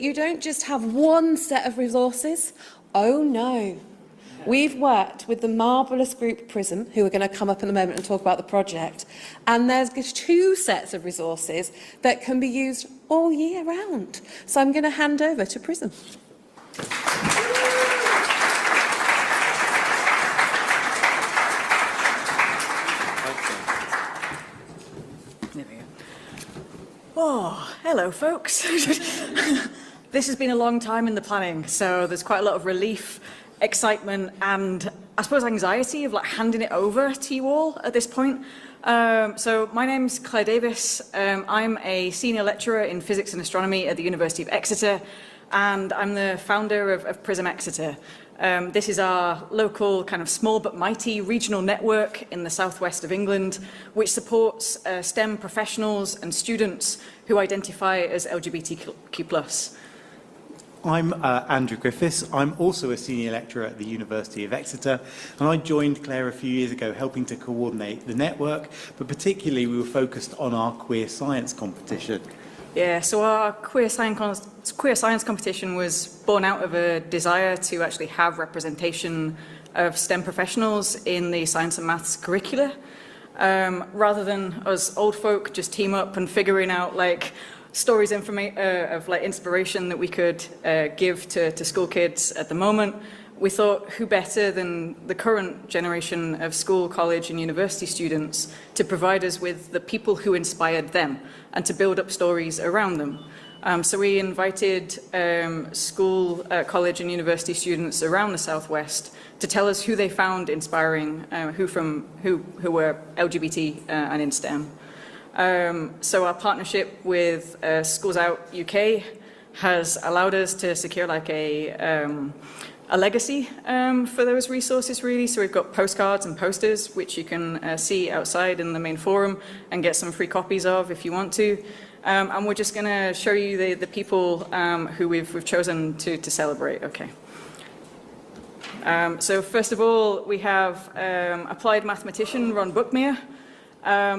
You don't just have one set of resources. Oh no. We've worked with the marvellous group PRISM, who are going to come up in a moment and talk about the project, and there's 2 sets of resources that can be used all year round. So I'm going to hand over to PRISM. There we go. Oh, hello folks. This has been a long time in the planning, so there's quite a lot of relief, excitement and I suppose anxiety of handing it over to you all at this point. So my name's Claire Davis. I'm a senior lecturer in physics and astronomy at the University of Exeter, and I'm the founder of PRISM Exeter. This is our local kind of small but mighty regional network in the southwest of England, which supports STEM professionals and students who identify as LGBTQ+. I'm Andrew Griffiths. I'm also a senior lecturer at the University of Exeter, and I joined Claire a few years ago helping to coordinate the network, but particularly we were focused on our queer science competition. Yeah, so our queer science competition was born out of a desire to actually have representation of STEM professionals in the science and maths curricula, rather than us old folk just team up and figuring out stories of inspiration that we could give to school kids at the moment. We thought, who better than the current generation of school, college and university students to provide us with the people who inspired them and to build up stories around them. So we invited school, college and university students around the southwest to tell us who they found inspiring, who were LGBT and in STEM. So our partnership with SchoolsOUT UK has allowed us to secure a legacy for those resources, really. So we've got postcards and posters, which you can see outside in the main forum and get some free copies of if you want to. And we're just going to show you the people who we've chosen to celebrate. Okay. So first of all, we have applied mathematician Ron Buckmere.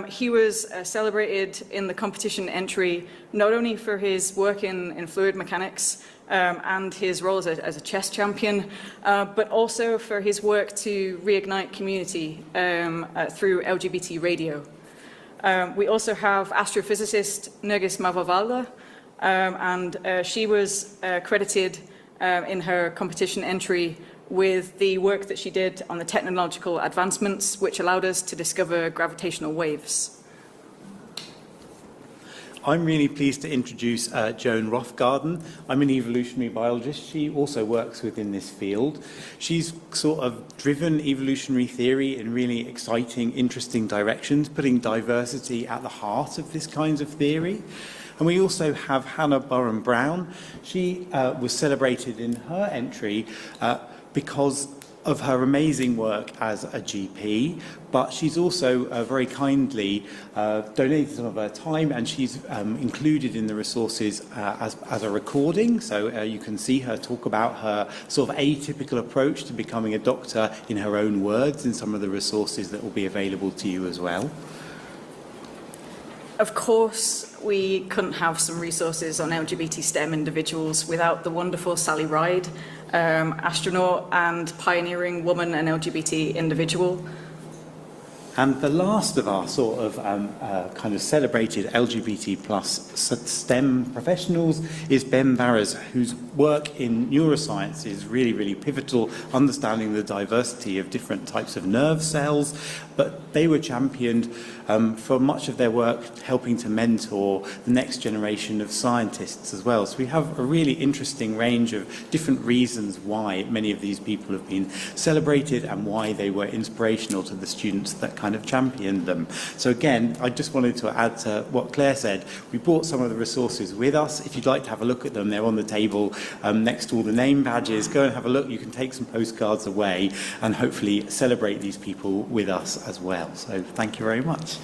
He was celebrated in the competition entry not only for his work in fluid mechanics and his role as a chess champion, but also for his work to reignite community through LGBT radio. We also have astrophysicist Nergis Mavavalda, and she was credited in her competition entry with the work that she did on the technological advancements which allowed us to discover gravitational waves. I'm really pleased to introduce Joan Rothgarden. I'm an evolutionary biologist. She also works within this field. She's sort of driven evolutionary theory in really exciting, interesting directions, putting diversity at the heart of this kind of theory. And we also have Hannah Burren-Brown. She was celebrated in her entry because of her amazing work as a GP, but she's also very kindly donated some of her time, and she's included in the resources as a recording, so you can see her talk about her sort of atypical approach to becoming a doctor in her own words in some of the resources that will be available to you as well. Of course, we couldn't have some resources on LGBT STEM individuals without the wonderful Sally Ride, astronaut and pioneering woman and LGBT individual. And the last of our sort of kind of celebrated LGBT plus STEM professionals is Ben Barras, whose work in neuroscience is really, really pivotal, understanding the diversity of different types of nerve cells. But they were championed for much of their work helping to mentor the next generation of scientists as well. So we have a really interesting range of different reasons why many of these people have been celebrated and why they were inspirational to the students that kind of championed them. So again, I just wanted to add to what Claire said. We brought some of the resources with us. If you'd like to have a look at them, they're on the table next to all the name badges. Go and have a look. You can take some postcards away and hopefully celebrate these people with us as well. So thank you very much.